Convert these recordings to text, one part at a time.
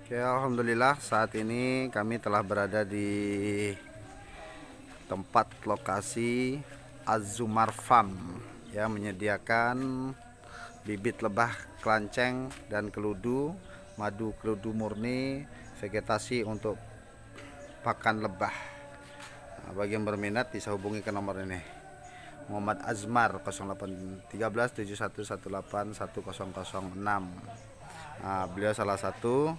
Oke, alhamdulillah saat ini kami telah berada di tempat lokasi Azumar Farm yang menyediakan bibit lebah kelanceng dan keludu, madu keludu murni, vegetasi untuk pakan lebah. Nah, bagi yang berminat bisa hubungi ke nomor ini. Muhammad Azmar 0813 7118 1006. Nah, beliau salah satu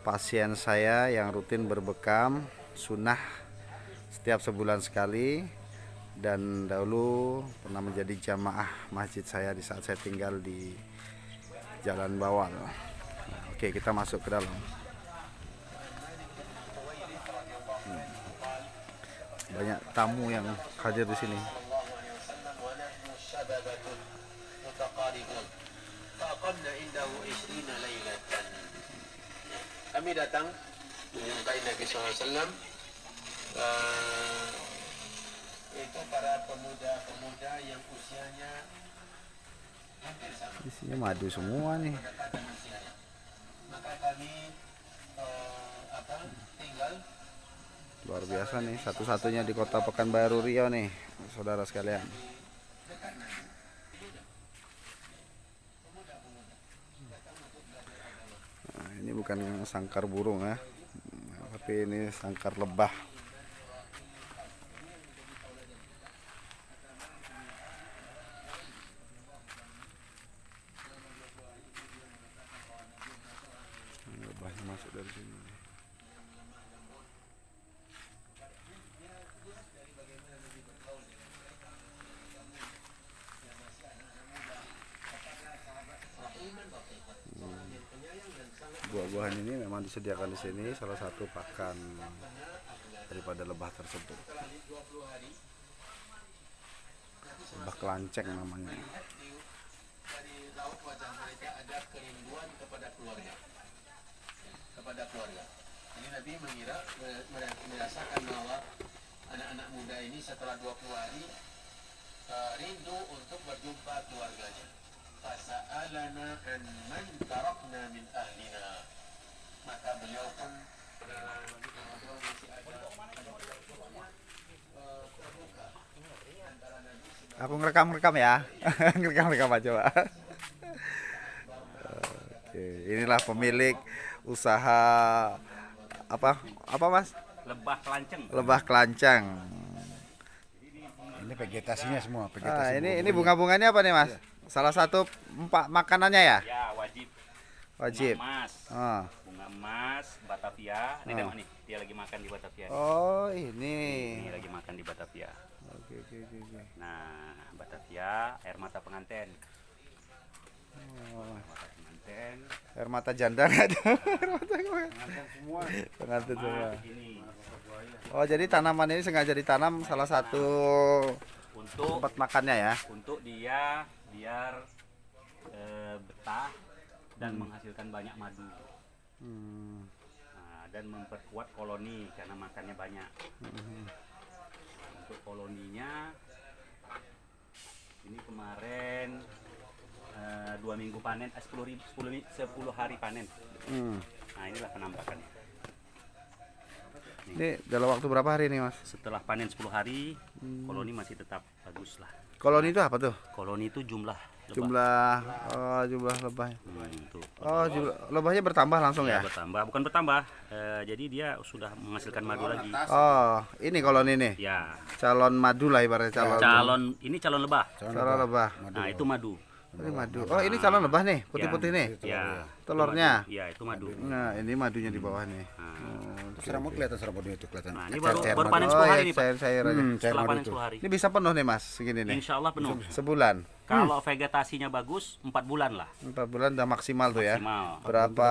pasien saya yang rutin berbekam sunnah setiap sebulan sekali, dan dahulu pernah menjadi jamaah masjid saya di saat saya tinggal di Jalan Bawal. Oke, kita masuk ke dalam. Banyak tamu yang hadir di sini. Kami datang menjumpai Nabi SAW. Itu para pemuda-pemuda yang usianya hampir sama. Isinya madu semua nih. Maka kami tinggal. Luar biasa nih, satu-satunya di Kota Pekanbaru Riau nih, saudara sekalian. Nah, ini bukan sangkar burung ya, tapi ini sangkar lebah. Lebahnya masuk dari sini. Buah-buahan ini memang disediakan di sini, salah satu pakan daripada lebah tersebut. Lebah kelanceng namanya. Dari raut wajah mereka ada kerinduan kepada keluarga. Ini Nabi merasakan bahwa anak-anak muda ini setelah 20 hari rindu untuk berjumpa keluarganya. Fasa'alana an man tarakna min ahlina. Maka beliau pun Aku ngerekam ya. Ngerekam aja, Pak. Oke, inilah pemilik usaha apa Mas? Lebah kelanceng. Lebah kelanceng. Ini vegetasinya semua, Ah, vegetasi. ini bunga-bunganya apa nih, Mas? Salah satu makanannya ya? Ya wajib. Wajib. Bunga emas. Ah. Bunga emas Batavia. Ini tengok nih, dia lagi makan di Batavia. Oh, ini. Ini lagi makan di Batavia. Oke. Nah, Batavia, air mata pengantin. Oh, Air mata pengantin. air mata janda nggak ada? Semua. Pengantin semua. Ini Oh, jadi tanaman ini sengaja ditanam salah satu untuk tempat makannya ya? dia biar betah dan menghasilkan banyak madu. Hmm. Nah, dan memperkuat koloni karena makannya banyak. Untuk koloninya ini kemarin 2 minggu panen, 10 hari panen. Nah, inilah penampakannya. Ini dalam waktu berapa hari nih, Mas? Setelah panen 10 hari, koloni masih tetap bagus lah. Koloni itu apa tuh? Koloni itu jumlah lebah. Jumlah lebah. Tuh. Oh, jumlah lebahnya bertambah langsung ya? Bertambah, bukan bertambah. Jadi dia sudah menghasilkan madu lagi. Oh, ini koloni nih. Ya. Calon madu lah ibaratnya Ini calon lebah. calon lebah. Nah, itu madu. Ini madu. Oh, ini calon lebah nih, putih-putih nih. Ya. Telurnya. Iya, itu madu. Nah, ini madunya di bawah nih. Seramut kelihatan seramutnya itu kelihatan. Nah, ini baru madu. panen Oh, 10 ya, hari nih, Pak. cair-cair aja. Setelah madu panen itu. 10 hari. Ini bisa penuh nih, Mas, segini nih. Insya Allah penuh. Sebulan. Kalau vegetasinya bagus, 4 bulan lah. 4 bulan udah maksimal tuh ya. Maksimal. Berapa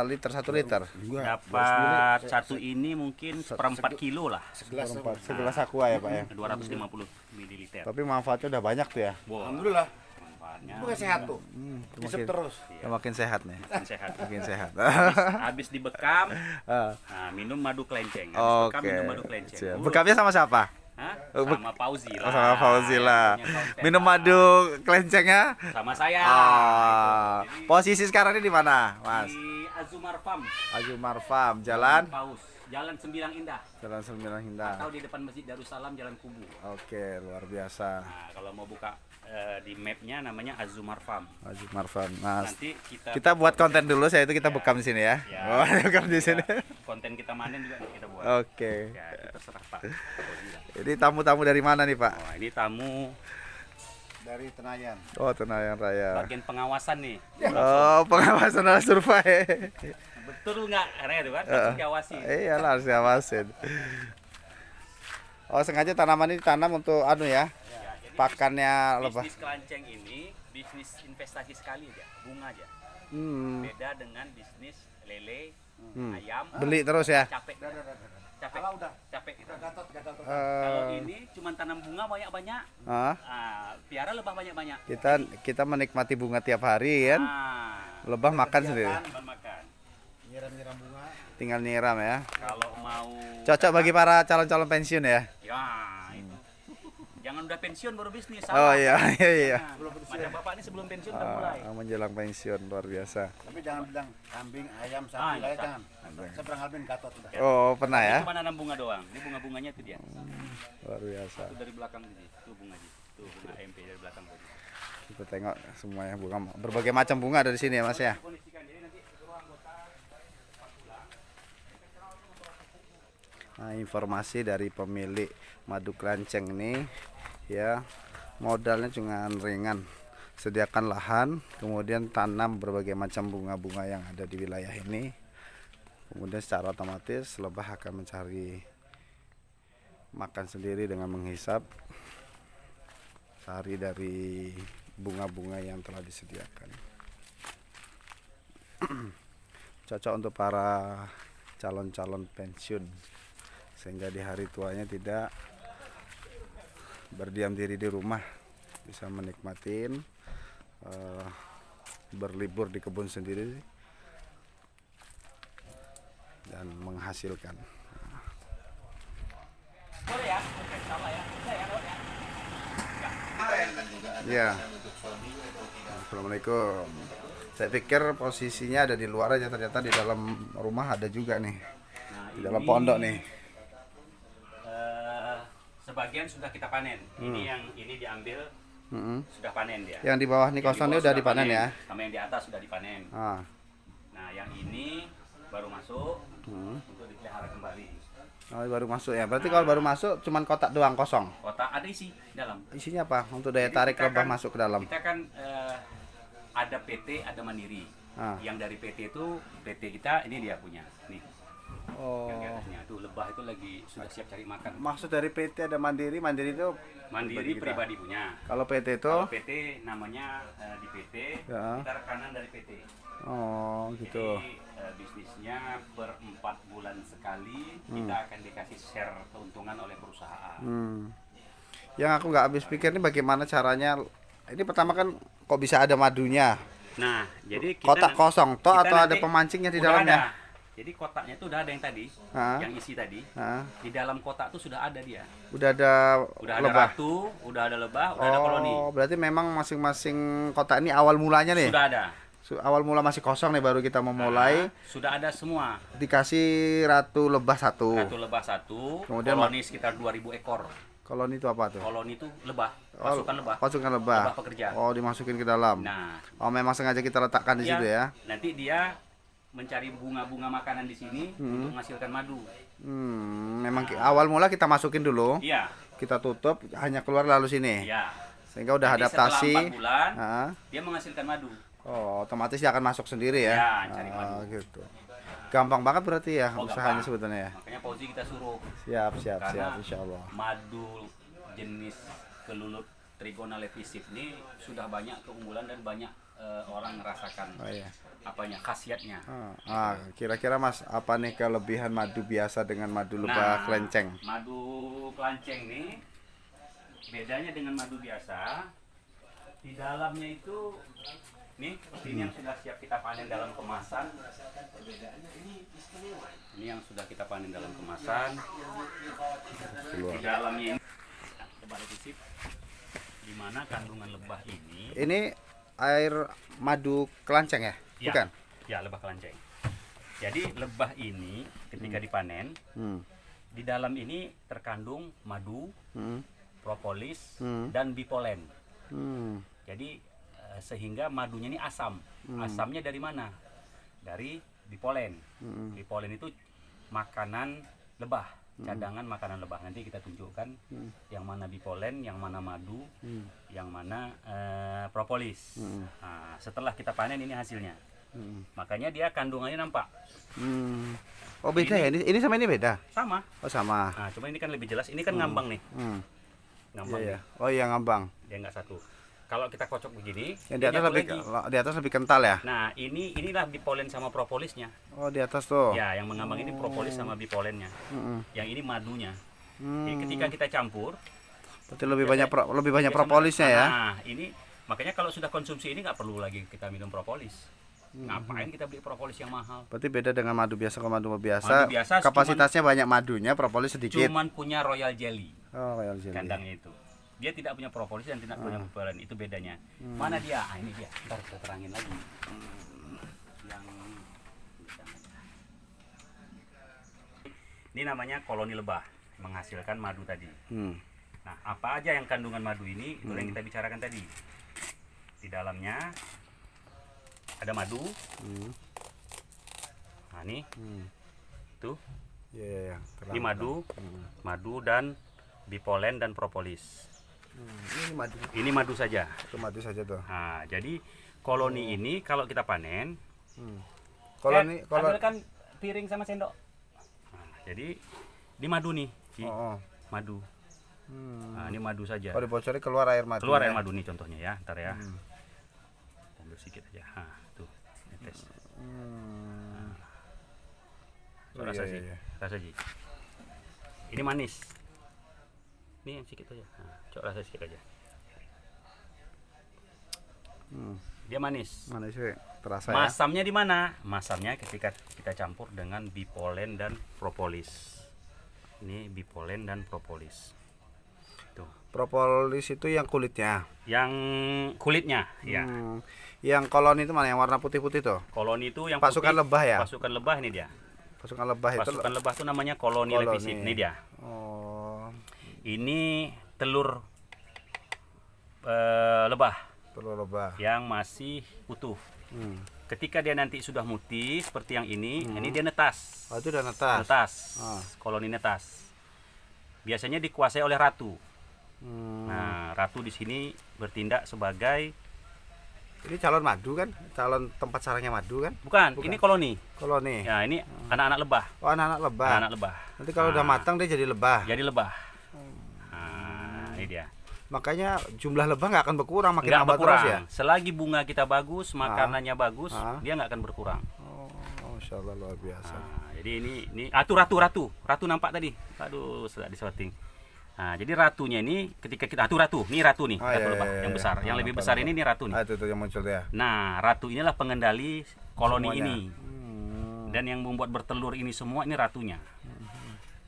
liter? 1 liter? Dapat satu ini mungkin seperempat kilo lah. Segelas aqua ya, Pak ya. 250 mililiter. Tapi manfaatnya udah banyak tuh ya. Wow, Alhamdulillah. manfaatnya Bukan sehat tuh. Isep terus. Makin sehat nih. sehat. Makin sehat. Habis dibekam, Ah, nah, minum madu kelenceng. Habis bekam Oke. minum madu kelenceng. Siap. Bekamnya sama siapa? Hah? Oh, Sama Fauzi lah. Oh, sama Fauzi lah. Yang punya konten. Minum madu kelencengnya? Sama saya. Ah, Jadi, posisi sekarang ini di mana, Mas? di Azumar Farm. Azumar Farm, Jalan Paus. Jalan Sembilang Indah. Jalan Sembilan Indah. Atau di depan Masjid Darussalam Jalan Kubu. Oke, luar biasa. Nah, kalau mau buka di mapnya namanya Azumar Farm. Azumar Farm. Nah, Nanti kita buat konten dulu, saya itu kita Ya. bekam di sini ya. Ya. Oh, bekam di sini. Konten kita manen juga nih kita buat. Oke. Ya, itu terserah Pak. Ini tamu-tamu dari mana nih, Pak? Oh, ini tamu Dari Tenayan. Oh, Tenayan Raya. bagian pengawasan nih. Oh, pengawasan survei. Betul nggak? Karena itu kan harus diawasi. Iyalah, harus diawasin. Oh, sengaja tanaman ini ditanam untuk anu ya, Ya, jadi pakannya lebah. bisnis kelanceng ini bisnis investasi sekali aja, bunga aja. Hmm. Beda dengan bisnis lele, Hmm. ayam. Beli terus ya. Capek. Capek. Kalau udah Capek. gatot. Kalau ini cuma tanam bunga banyak-banyak, piara lebah banyak-banyak. kita menikmati bunga tiap hari kan. Lebah makan sendiri. Bukan makan. nyiram-nyiram bunga. Tinggal nyiram ya. Kalau mau Cocok bagi para calon-calon pensiun ya. ya itu. Jangan udah pensiun baru bisnis. Oh salah. iya iya. Nah, macam bapak ini sebelum pensiun udah mulai. Menjelang pensiun luar biasa. Tapi jangan bilang kambing, ayam, Ah, sapi, iya, jangan. Saya pernah ngambilin gatot udah. Oh, pernah ya? Cuma nanam bunga doang. Ini bunga-bunganya itu dia. Luar biasa. Itu dari belakang sini. Itu bunga aja. Itu bunga MP dari belakang tadi. Kita tengok semuanya bunga, berbagai macam bunga ada di sini ya, Mas ya. Kondisikan jadi nanti seluruh anggota Nah, informasi dari pemilik madu kelanceng ini ya, modalnya cuma ringan. Sediakan lahan, kemudian tanam berbagai macam bunga-bunga yang ada di wilayah ini. Kemudian secara otomatis lebah akan mencari makan sendiri dengan menghisap sari dari bunga-bunga yang telah disediakan. Cocok untuk para calon-calon pensiun, sehingga di hari tuanya tidak berdiam diri di rumah, bisa menikmatin berlibur di kebun sendiri dan menghasilkan. boleh ya? Oke, sama ya. Bisa ya, Dok, ya? Ya. Assalamualaikum. Saya pikir posisinya ada di luar aja, ternyata di dalam rumah ada juga nih. Nah, Di dalam ini, pondok nih. sebagian sudah kita panen. Ini yang ini diambil Mm-mm. sudah panen dia. Yang di bawah nih Yang kosong di ini bawah udah dipanen ya. Sama yang di atas sudah dipanen. Ah. Nah, yang ini baru masuk Hmm. untuk dipelihara kembali. Oh, baru masuk ya. Berarti kalau baru masuk cuman kotak doang kosong. Kotak ada isi dalam. Isinya apa? Untuk daya Jadi tarik kita lebah kan- masuk ke dalam. Kita kan ada PT, ada mandiri. Ah. Yang dari PT itu PT kita ini dia punya. Nih, Oh. yang di atasnya tuh lebah itu lagi sudah siap cari makan. Maksud dari PT ada mandiri, mandiri itu Mandiri kita. pribadi punya. Kalau PT itu Kalau PT namanya di PT, Ya. kita rekanan dari PT. oh gitu. Jadi bisnisnya per 4 bulan sekali kita akan dikasih share keuntungan oleh perusahaan. Yang aku nggak habis pikir ini bagaimana caranya. Ini pertama kan kok bisa ada madunya. Nah, jadi kita Kotak kosong toh kita atau ada nanti pemancingnya di udah dalamnya? ada. Jadi kotaknya itu udah ada yang tadi, Hah? yang isi tadi. Hah? Di dalam kotak itu sudah ada dia. Udah ada Udah ada lebah. ratu, udah ada lebah, udah ada koloni. Oh, berarti memang masing-masing kotak ini awal mulanya nih. Sudah ada. Awal mula masih kosong nih, baru kita memulai. Nah, sudah ada semua. Dikasih ratu lebah satu. Ratu lebah satu, Kemudian koloni sekitar 2000 ekor. Koloni itu apa tuh? Koloni itu lebah, Oh, pasukan lebah. Pasukan lebah. Lebah pekerja. Oh, dimasukin ke dalam. Nah, Oh, memang sengaja kita letakkan di situ ya. nanti dia mencari bunga-bunga makanan di sini untuk menghasilkan madu. Memang awal mula kita masukin dulu. Iya, Kita tutup, hanya keluar lalu sini. iya. Sehingga udah Jadi adaptasi. setelah 4 bulan, Ah. dia menghasilkan madu. Oh, otomatis dia akan masuk sendiri ya. Ya, cari madu. Gitu. Gampang banget berarti ya Oh, usahanya gampang. sebetulnya ya. Makanya Fauzi kita suruh. Siap, siap, Karena siap, insyaallah. madu jenis kelulut Trigona levisip ini sudah banyak keunggulan dan banyak orang merasakan Oh iya. apanya khasiatnya. Kira-kira Mas, apa nih kelebihan madu biasa dengan madu lebah kelenceng? Madu kelanceng nih bedanya dengan madu biasa. Di dalamnya itu nih seperti ini yang sudah siap kita panen dalam kemasan. Ini yang sudah kita panen dalam kemasan. Keluar. Di dalamnya ini lebah levisip, di mana kandungan lebah ini Ini air madu kelanceng ya? ya, Bukan? ya lebah kelanceng. Jadi lebah ini ketika dipanen, Hmm. di dalam ini terkandung madu, Hmm. propolis, Hmm. dan bipolen. Hmm. Jadi sehingga madunya ini asam. Asamnya dari mana? Dari bipolen. Bipolen itu makanan lebah, cadangan makanan lebah. Nanti kita tunjukkan yang mana bipolen, yang mana madu, yang mana propolis. Nah, setelah kita panen ini hasilnya. Makanya dia kandungannya nampak Hmm. Oh beda ya, ini sama ini beda. sama. Oh sama. Nah, cuma ini kan lebih jelas. Ini kan ngambang nih, Hmm. ngambang Iya, nih. iya. Oh iya ngambang. Dia nggak satu. Kalau kita kocok begini, Yang di ini atas nyatu lebih lagi. di atas lebih kental ya. Nah, inilah bipolen sama propolisnya. Oh di atas tuh. Ya, yang mengambang ini propolis sama bipolennya. Mm-mm. Yang ini madunya. Hmm. Jadi ketika kita campur, Berarti lebih biasanya- banyak biasanya- propolisnya ya. Nah, ini makanya kalau sudah konsumsi ini nggak perlu lagi kita minum propolis. Ngapain kita beli propolis yang mahal? Berarti beda dengan madu biasa. Kalau madu biasa, Madu biasa kapasitasnya banyak madunya, propolis sedikit. Cuman punya Royal Jelly Oh, Royal Jelly. kandangnya itu. Dia tidak punya propolis dan tidak punya bipolen, itu bedanya. Mana dia? Ah, ini dia. Ntar kita terangin lagi. Yang ini namanya koloni lebah, menghasilkan madu tadi. Hmm. Nah, apa aja yang kandungan madu ini? Itu yang kita bicarakan tadi. Di dalamnya ada madu. Hmm. Nah, ini Hmm. tuh. Iya, iya, iya. Ini madu, madu dan bipolen dan propolis. Ini madu. Ini madu saja. Itu madu saja tuh. Nah, jadi koloni ini kalau kita panen, Kalau ini kalau ambilkan piring sama sendok. Nah, jadi di madu nih, Ci. oh, oh. Madu. Hmm. Nah, ini madu saja. Kalau dibocorin keluar air madu. Keluar air madu nih contohnya ya, ntar ya. Ambil sedikit aja. Nah, tuh, netes. Hmm. Coba Oh, rasa iya, sih, iya. rasa Ji. Ini manis. Ini yang sedikit aja. Nah, coba rasa sedikit aja. Dia manis. Mana sih terasa ya? Masamnya di mana? Masamnya ketika kita campur dengan bipolen dan propolis. Ini bipolen dan propolis. Tuh. Propolis itu yang kulitnya. Yang kulitnya, ya. Hmm. Yang koloni itu mana? Yang warna putih-putih tuh? Koloni itu yang Pasukan putih, lebah ya? Pasukan lebah ini dia. Pasukan lebah itu. Pasukan lebah itu namanya koloni Koloni. levisit. Ini dia. Oh, Ini telur lebah telur lebah. yang masih utuh. Hmm. Ketika dia nanti sudah mutih seperti yang ini dia netas. Oh, itu udah netas. Netas. Ah. Koloni netas. Biasanya dikuasai oleh ratu. Hmm. Nah, ratu di sini bertindak sebagai Ini calon madu kan? Calon tempat sarangnya madu kan? bukan, Bukan. ini koloni. Koloni. Ya, ini anak-anak lebah. Oh, anak-anak lebah. Anak lebah. Nanti kalau udah Nah, matang dia jadi lebah. jadi lebah. Nah, ini dia. Makanya jumlah lebah nggak akan berkurang, makin Nggak nambah berkurang. terus ya. Selagi bunga kita bagus, makanannya bagus, Ah. dia nggak akan berkurang. Oh, Masya Allah luar biasa. Nah, jadi ini ratu nampak tadi. Aduh, sudah disorting. Nah, jadi ratunya ini ketika kita ratu nih Oh, ratu iya, lebah iya, yang iya. besar. Ah, Yang lebih nampak, besar nampak. ini ratu nih. Ah, itu yang muncul ya. Nah, ratu inilah pengendali koloni Semuanya. ini. Hmm. Dan yang membuat bertelur ini semua ini ratunya.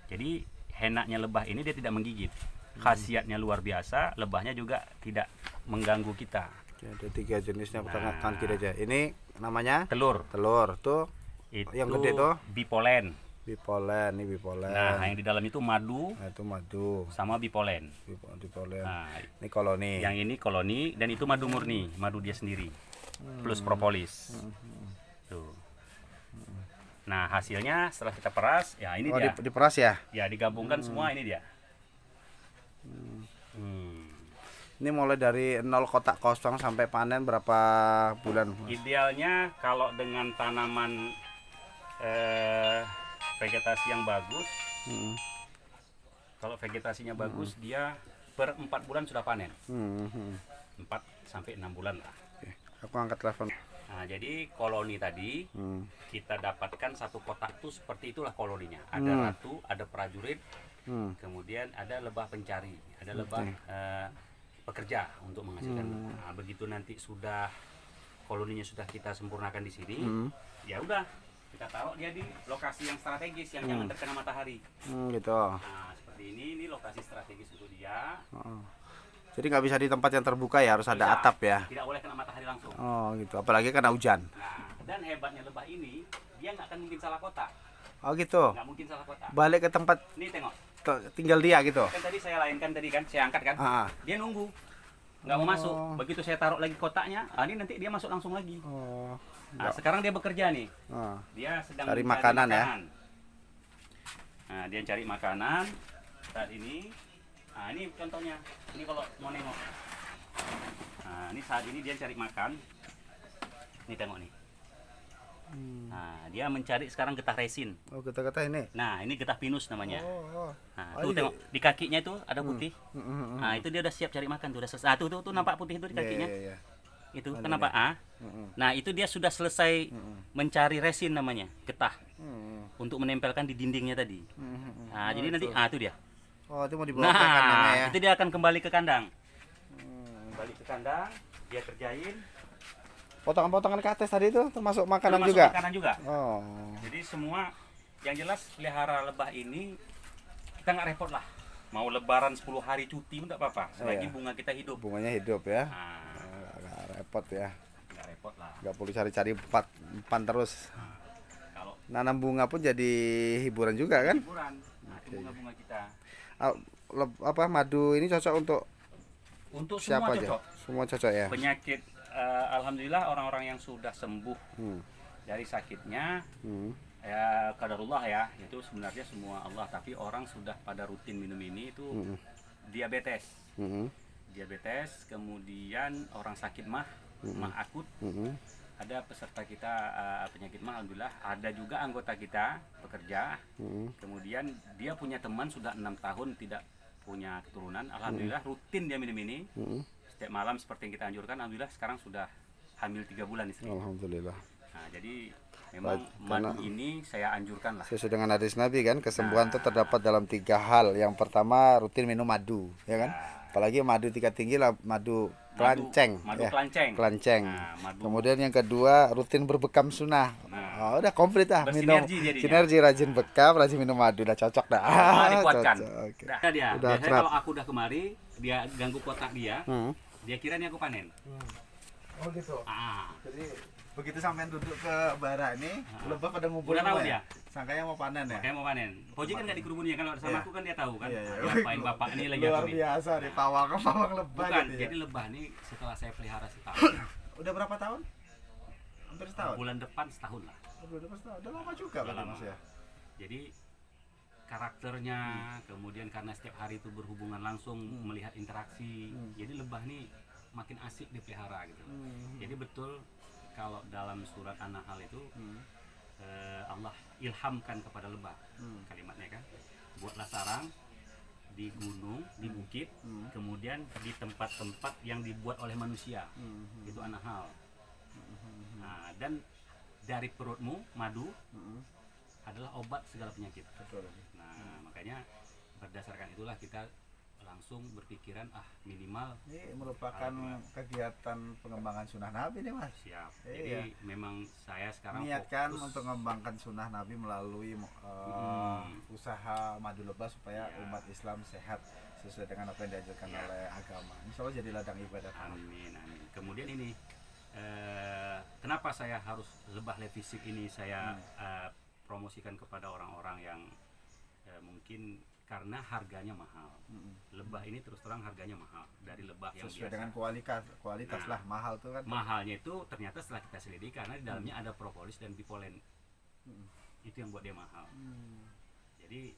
Jadi henaknya lebah ini dia tidak menggigit. Khasiatnya luar biasa, lebahnya juga tidak mengganggu kita. Ya, ada 3 jenisnya Nah. tangan kiri aja. Ini namanya Telur telur tuh itu Yang gede tuh? bipolen. bipolen, ini bipolen. Nah, yang di dalam itu madu Nah, itu madu, sama bipolen. bipolen. Nah, Ini koloni. yang ini koloni dan itu madu murni, madu dia sendiri. Plus propolis. Tuh. Nah, hasilnya setelah kita peras, ya ini Oh, dia. diperas ya. Ya, digabungkan semua ini dia. Ini mulai dari 0 kotak kosong sampai panen berapa bulan? Idealnya kalau dengan tanaman vegetasi yang bagus, Hmm. kalau vegetasinya bagus dia per 4 bulan sudah panen. Hmm. 4 sampai 6 bulan lah. Oke, aku angkat telepon. Nah, jadi koloni tadi Hmm. kita dapatkan satu kotak itu seperti itulah koloninya. Ada ratu, ada prajurit, Hmm. kemudian ada lebah pencari, ada lebah pekerja untuk menghasilkan. Nah, begitu nanti sudah koloninya sudah kita sempurnakan di sini, ya udah kita taruh dia di lokasi yang strategis yang jangan terkena matahari. Gitu. Nah, seperti ini lokasi strategis untuk dia. Oh. Jadi nggak bisa di tempat yang terbuka ya, harus ada Bisa, atap ya. Tidak boleh kena matahari langsung. Oh gitu. Apalagi karena hujan. Nah, dan hebatnya lebah ini dia nggak akan mungkin salah kotak. Oh gitu. Nggak mungkin salah kotak. Balik ke tempat Nih tengok. tinggal dia gitu. Kan tadi saya lainkan tadi kan, saya angkat kan. Ah. Dia nunggu. Nggak mau Oh. masuk. Begitu saya taruh lagi kotaknya, ini nanti dia masuk langsung lagi. Oh. Nah, sekarang dia bekerja nih. Ah. Dia sedang Cari mencari makanan ya. Nah, dia cari makanan saat ini. Nah, ini contohnya. Ini kalau mau nengok. Nah, ini saat ini dia cari makan. Ini tengok nih. Nah, dia mencari sekarang getah resin. Oh, kata-kata ini. Nah, ini getah pinus namanya. Oh. Nah, Oh, tuh iya. tengok di kakinya itu ada putih. Mm. Nah, itu dia udah siap cari makan tuh, udah selesai. Tuh nampak putih itu di kakinya. Iya. Itu Ada kenapa? Nah, itu dia sudah selesai mencari resin namanya, getah. Untuk menempelkan di dindingnya tadi. Nah, jadi nanti itu dia. Oh, itu mau dibawa ke kandangnya Nah, ya. itu dia akan kembali ke kandang. Balik ke kandang, dia kerjain. Potongan-potongan ke atas tadi itu termasuk makanan Termasuk juga. Makanan juga. Oh. Jadi semua yang jelas pelihara lebah ini kita nggak repot lah. Mau lebaran 10 hari cuti pun nggak apa-apa. Selagi Iya. bunga kita hidup. Bunganya hidup ya. Nah, Agak repot ya. nggak repot lah. Nggak perlu cari-cari empan terus. Kalau Nanam bunga pun jadi hiburan juga kan? hiburan, nah, itu bunga-bunga kita. Ah, madu ini cocok untuk Untuk siapa semua aja? cocok. Semua cocok ya. Penyakit, alhamdulillah orang-orang yang sudah sembuh Hmm. dari sakitnya, Hmm. ya qadarullah ya, itu sebenarnya semua Allah. Tapi orang sudah pada rutin minum ini itu diabetes. Hmm. Diabetes, kemudian orang sakit mah akut. Hmm. Ada peserta kita penyakit mah, alhamdulillah. Ada juga anggota kita pekerja. Hmm. Kemudian dia punya teman sudah 6 tahun tidak punya keturunan. Alhamdulillah rutin dia minum ini. Hmm. Setiap malam seperti yang kita anjurkan. Alhamdulillah sekarang sudah hamil 3 bulan istri. Alhamdulillah. Nah, jadi memang Karena- madu ini saya anjurkan lah. Sesuai dengan hadis Nabi kan, kesembuhan itu terdapat dalam 3 hal. Yang pertama rutin minum madu, ya kan? Apalagi madu tingkat tinggi lah, madu kelanceng. Madu ya. kelanceng. Kelanceng. Nah, madu. Kemudian yang kedua rutin berbekam sunnah. Nah. Oh, udah komplit dah minum. Bersinergi jadinya. Sinergi, rajin bekam, rajin minum madu, udah cocok dah. Dikuatkan. Cocok, oke. Nah, dia. Udah Biasanya akrab. kalau aku udah kemari, dia ganggu kotak dia, dia kira ini aku panen. Oh gitu. Ah, Jadi begitu sampean duduk ke bara ini, lebah pada ngumpul Udah tahu semua ya? dia. Sangkanya mau panen ya? kayak mau panen. Poji kan nggak dikerubunnya, kalau sama Iya. aku kan dia tahu kan. Iya, iya. Ngapain bapak ini lagi Luar aku nih. biasa nih, pawang lebah Bukan, gitu ya. jadi lebah nih setelah saya pelihara setahun. Udah berapa tahun? Hampir setahun. Bulan depan setahun lah. Udah setahun. Udah lama juga Udah berarti lama. Mas ya. Jadi karakternya, kemudian karena setiap hari itu berhubungan langsung melihat interaksi, jadi lebah nih makin asik dipelihara gitu. Jadi betul kalau dalam surat An-Nahl itu Allah ilhamkan kepada lebah, kalimatnya kan, buatlah sarang di gunung, di bukit, kemudian di tempat-tempat yang dibuat oleh manusia, itu An-Nahl. Nah, dan dari perutmu madu adalah obat segala penyakit. Betul. Nah, makanya berdasarkan itulah kita langsung berpikiran minimal Ini merupakan kegiatan pengembangan sunnah Nabi nih Mas. siap. Iya. Jadi memang saya sekarang Niatkan fokus untuk mengembangkan sunnah Nabi melalui usaha madu lebah supaya Iya. umat Islam sehat sesuai dengan apa yang diajarkan Iya. oleh agama. Insya Allah jadi ladang ibadah. Amin, amin. Kemudian ini kenapa saya harus lebah levisip ini saya promosikan kepada orang-orang yang mungkin karena harganya mahal. Lebah ini terus terang harganya mahal dari lebah yang Sesuai biasa. dengan kualitas Nah, lah, mahal tuh kan. Mahalnya itu ternyata setelah kita selidiki karena di dalamnya ada propolis dan bipolen. Itu yang buat dia mahal. Jadi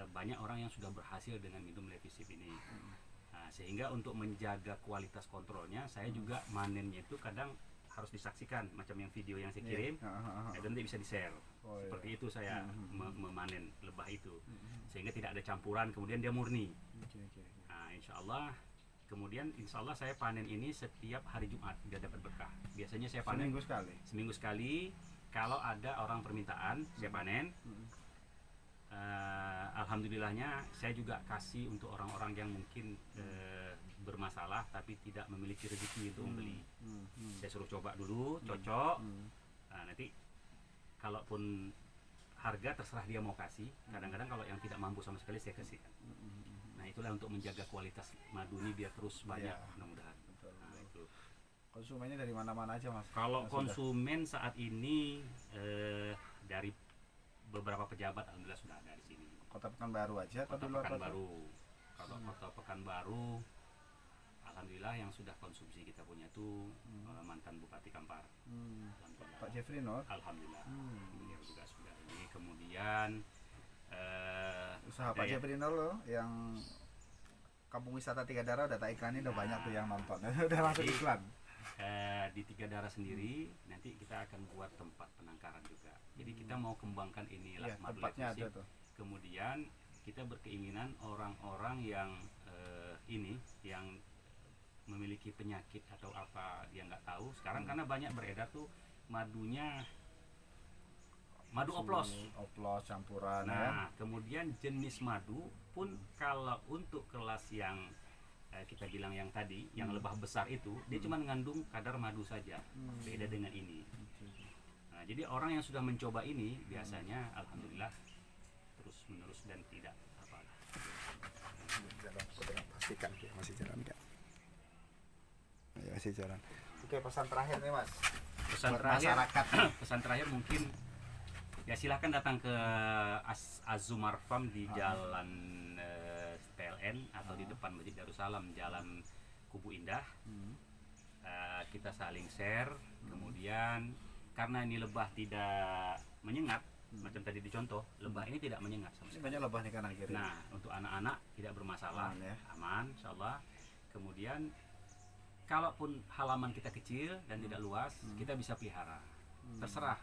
banyak orang yang sudah berhasil dengan minum levisip ini. Nah, sehingga untuk menjaga kualitas kontrolnya, saya juga manennya itu kadang harus disaksikan, macam yang video yang saya kirim, dan nanti bisa di-share. Oh, iya. Seperti itu saya memanen lebah itu, sehingga tidak ada campuran, kemudian dia murni. Oke. Nah, insya Allah, kemudian insya Allah saya panen ini setiap hari Jumat biar dapat berkah. Biasanya saya panen Seminggu sekali. seminggu sekali. Kalau ada orang permintaan, saya panen. Alhamdulillahnya saya juga kasih untuk orang-orang yang mungkin bermasalah tapi tidak memiliki rezeki untuk membeli. Saya suruh coba dulu, cocok. Nah, nanti kalaupun harga terserah dia mau kasih. Kadang-kadang kalau yang tidak mampu sama sekali saya kasihkan. Nah, itulah untuk menjaga kualitas madu ini biar terus banyak, Ya. mudah-mudahan. Nah, itu. Konsumennya dari mana-mana aja Mas? Kalau Yang sudah- konsumen saat ini dari beberapa pejabat alhamdulillah sudah ada di sini. Kota Pekanbaru aja atau Kota di luar kota? Pekanbaru. Kalau Kota Pekanbaru alhamdulillah yang sudah konsumsi kita punya itu mantan Bupati Kampar. Alhamdulillah. Pak Jeffrey Nur. Alhamdulillah. Beliau juga sudah ini. Kemudian Usaha Pak ada Jeffrey Nur loh yang Kampung Wisata Tiga Darah udah tak iklanin udah banyak tuh yang nonton. Udah masuk Jadi, iklan. di Tiga Darah sendiri nanti kita akan buat tempat penangkaran juga. Jadi kita mau kembangkan inilah Iya, Madu tempatnya ada Leprosy. tuh. Kemudian kita berkeinginan orang-orang yang yang memiliki penyakit atau apa dia nggak tahu sekarang karena banyak beredar tuh madunya madu oplos. Oplos campuran ya. Nah, kemudian jenis madu pun kalau untuk kelas yang kita bilang yang tadi, yang lebah besar itu, dia cuma mengandung kadar madu saja. Beda dengan ini. Nah, jadi orang yang sudah mencoba ini biasanya alhamdulillah terus menerus dan tidak apa. Pastikan masih jalan enggak? Ya, masih jalan. Oke, pesan terakhir nih Mas. Pesan Buat terakhir, masyarakat. pesan terakhir mungkin ya silahkan datang ke Azumar Farm di Jalan PLN atau di depan Masjid Darussalam, Jalan Kubu Indah. Kita saling share. Kemudian karena ini lebah tidak menyengat, macam tadi dicontoh, lebah ini tidak menyengat sama Ini sekali. banyak lebah nih kanan kiri. Nah, untuk anak-anak tidak bermasalah, Aman ya. aman, insyaallah. Kemudian, kalaupun halaman kita kecil dan tidak luas, kita bisa pelihara. Terserah.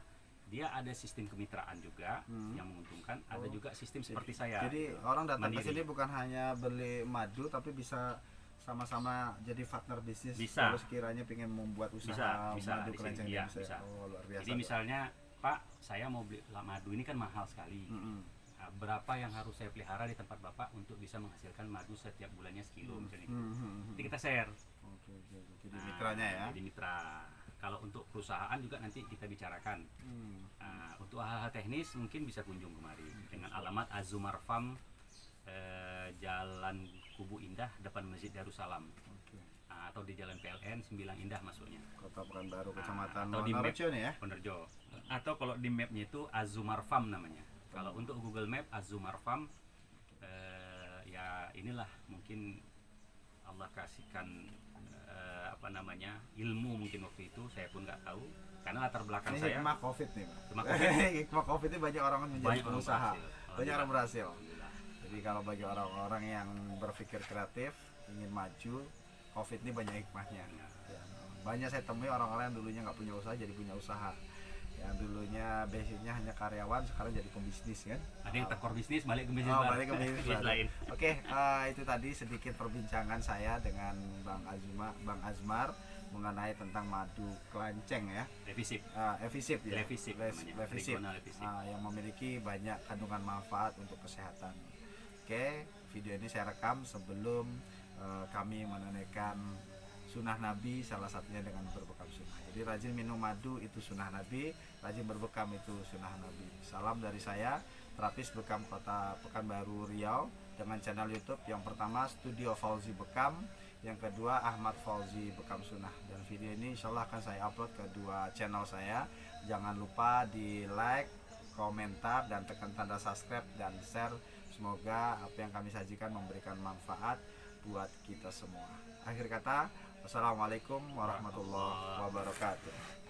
Dia ada sistem kemitraan juga yang menguntungkan, ada juga sistem seperti saya. Jadi orang datang ke Mandiri. sini bukan hanya beli madu tapi bisa sama-sama jadi partner bisnis. Bisa. Kalau sekiranya ingin membuat usaha Bisa madu di sini. keranjang Iya, bisa. bisa. Oh, luar biasa. Jadi misalnya, Pak, saya mau beli madu ini kan mahal sekali. Nah, berapa yang harus saya pelihara di tempat Bapak untuk bisa menghasilkan madu setiap bulannya sekilo misalnya. Nanti kita share. Oke. Jadi Nah, mitranya ya. Jadi mitra. Kalau untuk perusahaan juga nanti kita bicarakan. Nah, untuk hal-hal teknis mungkin bisa kunjung kemari dengan alamat Azumar Farm, Jalan Kubu Indah depan Masjid Darussalam. Oke. Nah, atau di Jalan PLN Sembilang Indah masuknya. Kota Pekanbaru, Nah, Kecamatan atau di map Wonorejo nih ya. Wonorejo. Atau kalau di mapnya itu Azumar Farm namanya. Kalau untuk Google Map Azumar Farm, ya inilah mungkin Allah kasihkan ilmu mungkin waktu itu saya pun nggak tahu karena latar belakang Ini saya hikmah COVID nih, Pak. Hikmah COVID. Hikmah COVID ini banyak orang menjadi Banyak orang pengusaha. berhasil. Banyak orang berhasil. Alhamdulillah. Jadi kalau bagi orang-orang yang berpikir kreatif, ingin maju, COVID ini banyak hikmahnya. Ya, banyak saya temui orang-orang yang dulunya nggak punya usaha jadi punya usaha. Yang dulunya basicnya hanya karyawan, sekarang jadi pembisnis kan. Ada yang tekor bisnis balik ke bisnis Oh, baru. balik ke bisnis Bisnis baru. lain. Oke, itu tadi sedikit perbincangan saya dengan Bang Azmar mengenai tentang madu kelanceng ya. Defisit. Efisip ya. Levisip namanya. Levisip. Regional Levisip. Yang memiliki banyak kandungan manfaat untuk kesehatan. Oke, video ini saya rekam sebelum kami menunaikan sunnah Nabi, salah satunya dengan berbekam sunnah. Jadi rajin minum madu itu sunnah Nabi, rajin berbekam itu sunnah Nabi. Salam dari saya, terapis bekam Kota Pekanbaru Riau, dengan channel YouTube yang pertama Studio Fauzi Bekam, yang kedua Ahmad Fauzi Bekam Sunnah. Dan video ini insya Allah akan saya upload ke dua channel saya. Jangan lupa di like, komentar, dan tekan tanda subscribe dan share. Semoga apa yang kami sajikan memberikan manfaat buat kita semua. Akhir kata, wassalamualaikum warahmatullahi wabarakatuh.